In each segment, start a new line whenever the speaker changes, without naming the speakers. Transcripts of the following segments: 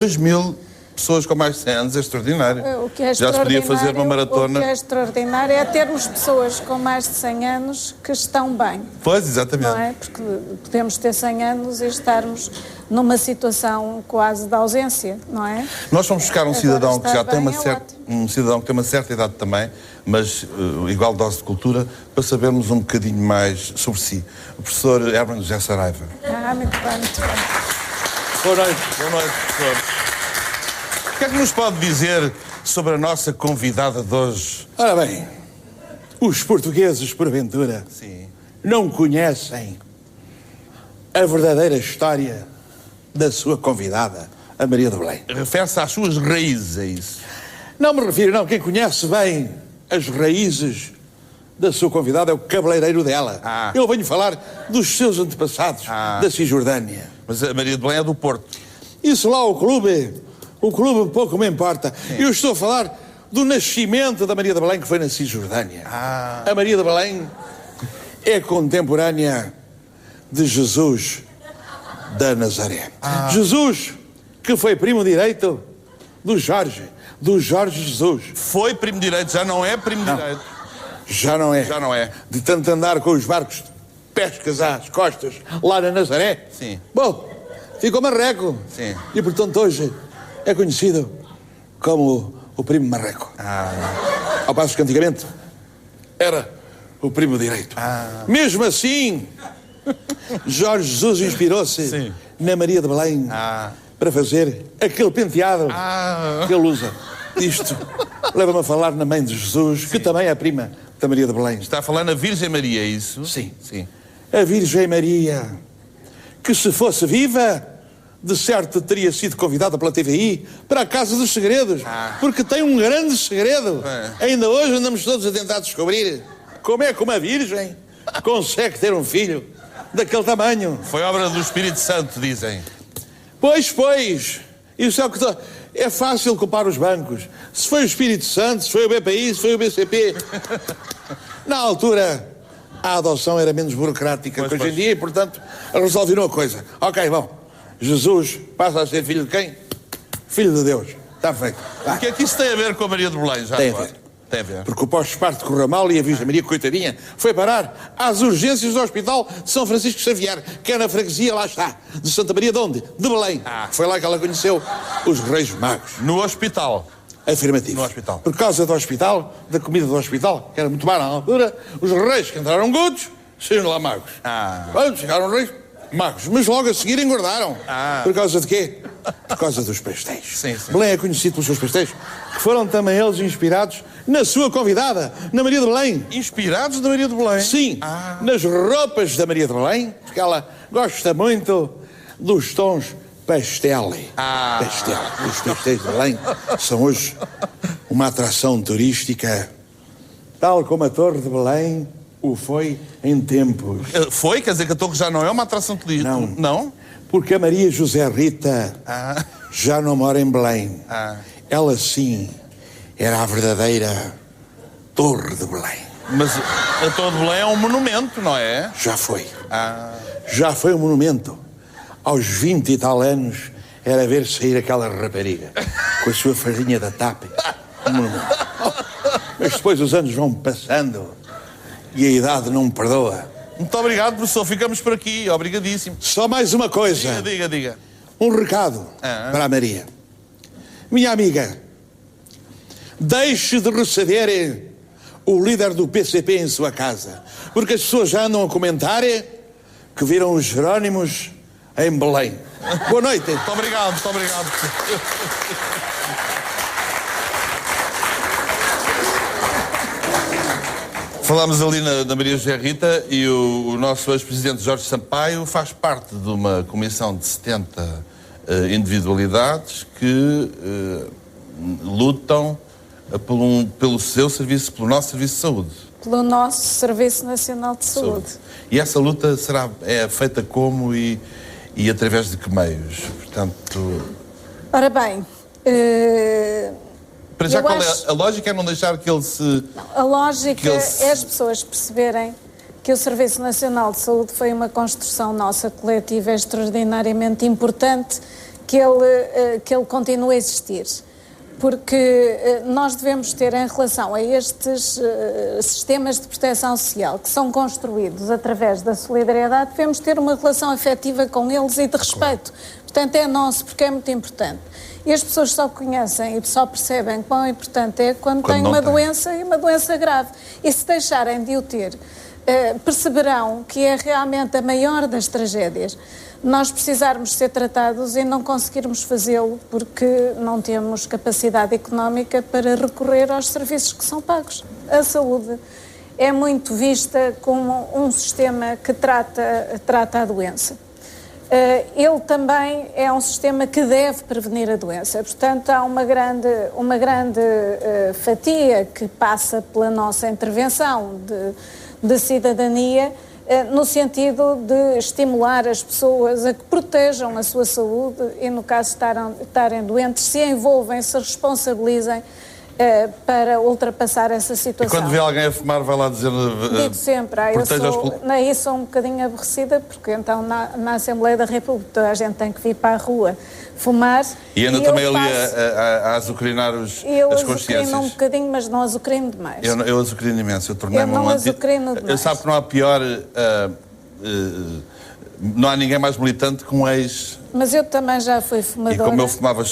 2.000 pessoas com mais de 100 anos é extraordinário. Já se podia fazer uma maratona.
O que é extraordinário é termos pessoas com mais de 100 anos que estão bem.
Pois, exatamente.
Não é? Porque podemos ter 100 anos e estarmos numa situação quase de ausência, não é?
Nós fomos buscar um cidadão que já tem
um
cidadão que tem uma certa idade também, mas igual dose de cultura, para sabermos um bocadinho mais sobre si. O professor Herman José Saraiva.
Muito bem, muito bem.
Boa noite, professor. O que é que nos pode dizer sobre a nossa convidada de hoje?
Ora bem, os portugueses, porventura, não conhecem a verdadeira história da sua convidada, a Maria de Belém.
Refere-se às suas raízes, é isso?
Não me refiro, não. Quem conhece bem as raízes da sua convidada é o cabeleireiro dela. Eu venho falar dos seus antepassados, da Cisjordânia.
Mas a Maria de Belém é do Porto.
Isso lá, o clube pouco me importa. Sim. Eu estou a falar do nascimento da Maria de Belém, que foi na Cisjordânia. A Maria de Belém é contemporânea de Jesus da Nazaré. Jesus, que foi primo direito do Jorge Jesus.
Foi primo direito, já não é primo direito.
Já não é.
Já não é.
De tanto andar com os barcos de pescas às costas, lá na Nazaré.
Sim.
Bom, ficou marreco.
Sim.
E, portanto, hoje é conhecido como o primo marreco. Ao passo que antigamente era o primo direito. Mesmo assim, Jorge Jesus inspirou-se na Maria de Belém para fazer aquele penteado que ele usa. Isto leva-me a falar na mãe de Jesus, que também é prima da Maria de Belém.
Está a falar na Virgem Maria, é isso?
Sim. A Virgem Maria, que se fosse viva, de certo teria sido convidada pela TVI para a Casa dos Segredos, porque tem um grande segredo. Ainda hoje andamos todos a tentar descobrir como é que uma Virgem consegue ter um filho daquele tamanho.
Foi obra do Espírito Santo, dizem.
Pois, isso é o que... É fácil culpar os bancos. Se foi o Espírito Santo, se foi o BPI, se foi o BCP. Na altura, a adoção era menos burocrática que hoje em dia e, portanto, resolveram a coisa. Ok, bom, Jesus passa a ser filho de quem? Filho de Deus. Está feito.
O que é que isso tem a ver com a Maria de Belém?
Tem a ver. Porque o pós-parto correu mal e a Virgem Maria, coitadinha, foi parar às urgências do Hospital de São Francisco Xavier, que é na freguesia, lá está, de Santa Maria de onde? De Belém. Foi lá que ela conheceu os Reis Magos.
No hospital?
Afirmativo.
No hospital.
Por causa do hospital, da comida do hospital, que era muito barata na altura, os reis que entraram gordos, saíram lá magos. Quando chegaram reis magos, mas logo a seguir engordaram. Por causa de quê? Por causa dos pastéis. Belém é conhecido pelos seus pastéis, que foram também eles inspirados na sua convidada, na Maria de Belém.
Inspirados na Maria de Belém?
Sim, nas roupas da Maria de Belém, porque ela gosta muito dos tons pastel. Os pastéis de Belém são hoje uma atração turística, tal como a Torre de Belém o foi em tempos.
Foi? Quer dizer que a Torre já não é uma atração turística? Não?
Porque a Maria José Rita já não mora em Belém. Ela sim era a verdadeira Torre de Belém.
Mas a Torre de Belém é um monumento, não é?
Já foi. Já foi um monumento. Aos 20 e tal anos era ver sair aquela rapariga com a sua farinha da TAP. Um monumento. Mas depois os anos vão passando e a idade não me perdoa.
Muito obrigado, professor. Ficamos por aqui. Obrigadíssimo.
Só mais uma coisa.
Diga.
Um recado para a Maria. Minha amiga, deixe de receber o líder do PCP em sua casa, porque as pessoas já andam a comentar que viram os Jerónimos em Belém. Boa noite.
Muito obrigado. Falámos ali na Maria José Rita e o nosso ex-presidente Jorge Sampaio faz parte de uma comissão de 70 individualidades que lutam pelo seu serviço, pelo nosso serviço de saúde.
Pelo nosso Serviço Nacional de Saúde.
E essa luta é feita como e através de que meios? Portanto...
Ora bem...
Para já, qual é a lógica? É não deixar que ele se...
Não, a lógica é as pessoas perceberem que o Serviço Nacional de Saúde foi uma construção nossa coletiva extraordinariamente importante que ele continue a existir. Porque nós devemos ter, em relação a estes sistemas de proteção social que são construídos através da solidariedade, devemos ter uma relação afetiva com eles e de respeito. Portanto, é nosso, porque é muito importante. E as pessoas só conhecem e só percebem quão importante é quando têm uma doença e uma doença grave. E se deixarem de o ter, perceberão que é realmente a maior das tragédias. Nós precisarmos ser tratados e não conseguirmos fazê-lo porque não temos capacidade económica para recorrer aos serviços que são pagos. A saúde é muito vista como um sistema que trata a doença. Ele também é um sistema que deve prevenir a doença. Portanto, há uma grande fatia que passa pela nossa intervenção de cidadania, no sentido de estimular as pessoas a que protejam a sua saúde e, no caso de estarem doentes, se envolvem, se responsabilizem para ultrapassar essa situação.
E quando vê alguém a fumar, vai lá dizer...
Digo sempre, eu sou um bocadinho aborrecida, porque então na Assembleia da República toda a gente tem que vir para a rua fumar.
E anda também ali a azucrinar as consciências. Eu azucrino
um bocadinho, mas não azucrino demais.
Eu azucrino imenso, eu tornei-me um
azucrino demais.
Eu sabe que não há pior... não há ninguém mais militante que um ex...
Mas eu também já fui fumadora.
E como eu fumava,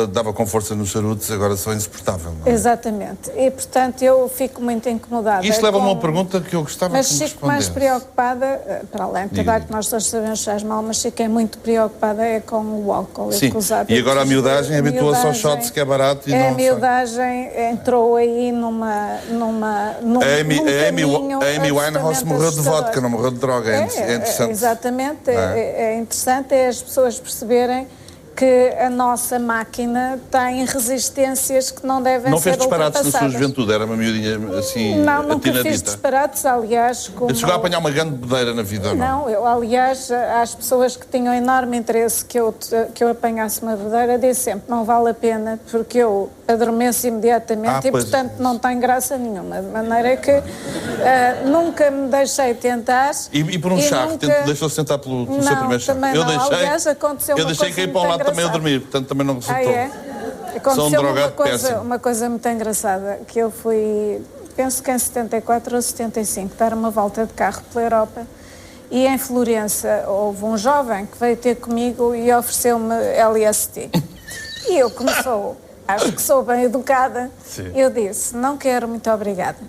dava com força nos charutos, agora sou insuportável. Não é?
Exatamente. E, portanto, eu fico muito incomodada.
Isto leva-me a uma pergunta que eu gostava de responder.
Mas fico mais preocupada, para além de tudo que nós todos sabemos que faz mal, mas fiquei muito preocupada com o álcool.
Sim, e agora a miudagem habitua-se aos shots, que é barato e não...
A miudagem entrou aí numa
a Amy Winehouse morreu de vodka, não morreu de droga. É interessante.
Exatamente. É interessante as pessoas perceberem que a nossa máquina tem resistências que não devem ser ultrapassadas.
Não fez disparates na sua juventude? Era uma miudinha assim,
não, nunca fiz disparates, aliás...
Chegou a apanhar uma grande bedeira na vida, não?
Não, eu, aliás, às pessoas que tinham enorme interesse que eu apanhasse uma bedeira, disse sempre, não vale a pena, porque eu adormeço imediatamente e, portanto, não tem graça nenhuma. De maneira que nunca me deixei tentar...
E por um charro? Deixou-se tentar pelo seu primeiro charro?
Também não. Aliás, aconteceu uma coisa
deixei cair para um lado também a dormir, portanto também não resultou.
Aconteceu uma coisa muito engraçada, que eu fui, penso que em 74 ou 75, dar uma volta de carro pela Europa e em Florença houve um jovem que veio ter comigo e ofereceu-me LSD. E eu, como acho que sou bem educada, eu disse, não quero, muito obrigada.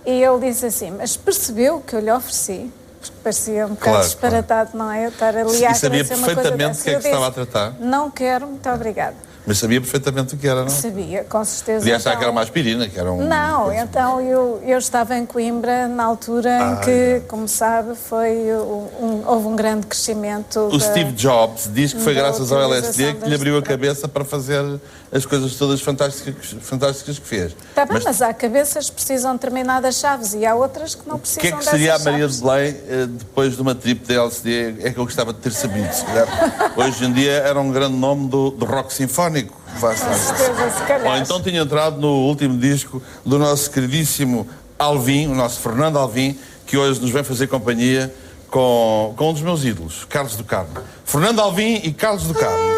E ele disse assim, mas percebeu que eu lhe ofereci? Porque parecia um bocado disparatado, não é? Eu estar ali a agradecer uma coisa dessa.
Sabia perfeitamente o que é que se estava a tratar?
Não quero, muito obrigada.
Mas sabia perfeitamente o que era, não?
Sabia, com certeza.
Podia achar que era uma aspirina, que era um...
Não, então eu estava em Coimbra na altura em que, como sabe, houve um grande crescimento.
O Steve Jobs diz que foi graças ao LSD que lhe abriu a cabeça para fazer as coisas todas fantásticas que fez.
Está bem, mas há cabeças que precisam de determinadas chaves e há outras que não precisam dessas chaves.
O que é que seria a Maria de Belém depois de uma trip de LSD? É que eu gostava de ter sabido, se calhar. Hoje em dia era um grande nome do rock sinfónico. Ou então tinha entrado no último disco do nosso queridíssimo Alvin, o nosso Fernando Alvim, que hoje nos vem fazer companhia com um dos meus ídolos, Carlos do Carmo. Fernando Alvim e Carlos do Carmo.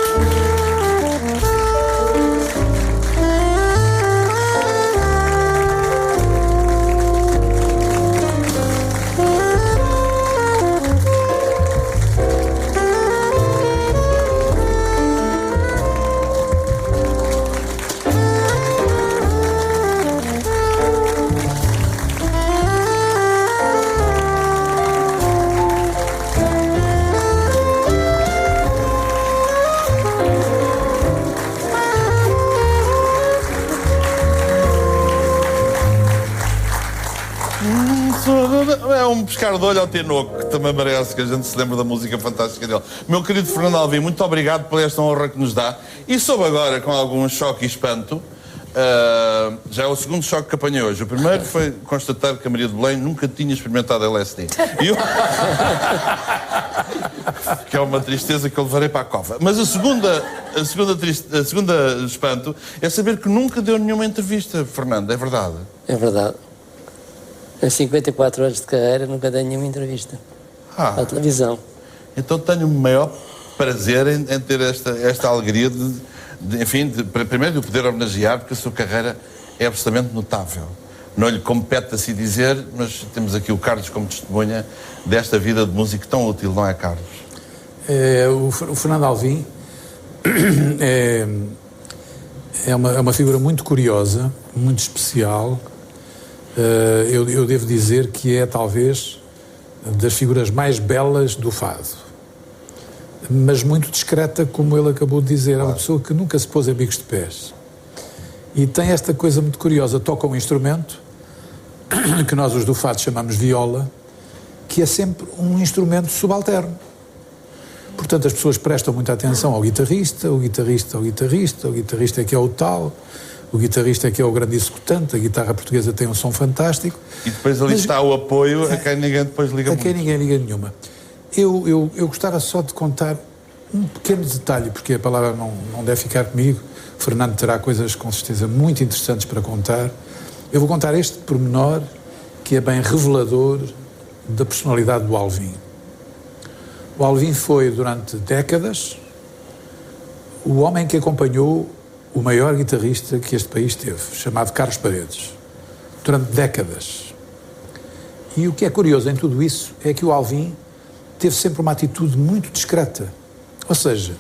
É um pescar de olho ao Tinoco, que também merece que a gente se lembre da música fantástica dele. Meu querido Fernando Alvim, muito obrigado por esta honra que nos dá. E soube agora com algum choque e espanto, já é o segundo choque que apanhei hoje. O primeiro foi constatar que a Maria de Belém nunca tinha experimentado LSD. Que é uma tristeza que eu levarei para a cova. Mas a segunda espanto é saber que nunca deu nenhuma entrevista, Fernando, é verdade?
É verdade. Em 54 anos de carreira nunca dei nenhuma entrevista à televisão.
Então tenho o maior prazer em ter esta alegria primeiro de poder homenagear, porque a sua carreira é absolutamente notável. Não lhe compete assim dizer, mas temos aqui o Carlos como testemunha desta vida de músico tão útil, não é, Carlos?
O Fernando Alvim é uma figura muito curiosa, muito especial. Eu devo dizer que é talvez das figuras mais belas do fado, mas muito discreta, como ele acabou de dizer. É uma pessoa que nunca se pôs em bicos de pés e tem esta coisa muito curiosa: toca um instrumento que nós os do fado chamamos viola, que é sempre um instrumento subalterno. Portanto, as pessoas prestam muita atenção ao guitarrista, o guitarrista é que é o tal, o guitarrista é que é o grande executante, a guitarra portuguesa tem um som fantástico.
E depois ali está o apoio a quem ninguém depois liga muito.
A quem ninguém liga nenhuma. Eu gostava só de contar um pequeno detalhe, porque a palavra não deve ficar comigo. O Fernando terá coisas com certeza muito interessantes para contar. Eu vou contar este pormenor que é bem revelador da personalidade do Alvim. O Alvim foi, durante décadas, o homem que acompanhou o maior guitarrista que este país teve, chamado Carlos Paredes, durante décadas. E o que é curioso em tudo isso é que o Alvim teve sempre uma atitude muito discreta. Ou seja,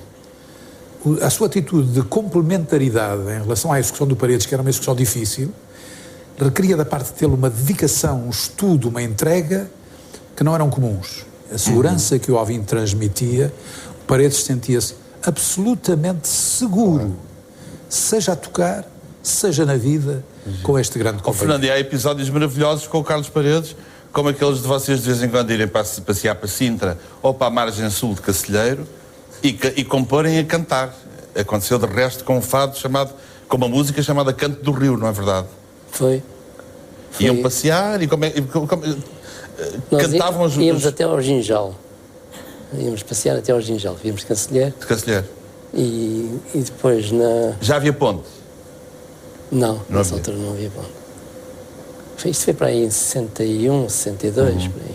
a sua atitude de complementaridade em relação à execução do Paredes, que era uma execução difícil, requeria da parte dele uma dedicação, um estudo, uma entrega que não eram comuns. A segurança que o Alvim transmitia, o Paredes sentia-se absolutamente seguro, seja a tocar, seja na vida, com este grande companheiro.
Fernando, e há episódios maravilhosos com o Carlos Paredes, como aqueles de vocês de vez em quando irem passear para Sintra ou para a margem sul de Cacilheiro e comporem a cantar. Aconteceu de resto com um fado chamado, com uma música chamada Canto do Rio, não é verdade?
Foi.
Iam passear e cantavam os...
Íamos até ao Ginjal. Íamos passear até ao Ginjal. Víamos de Cacilheiro.
De Cacilheiro.
E depois na...
Já havia ponte?
Não, nessa altura não havia ponte. Isto foi para aí em 61, 62, por aí.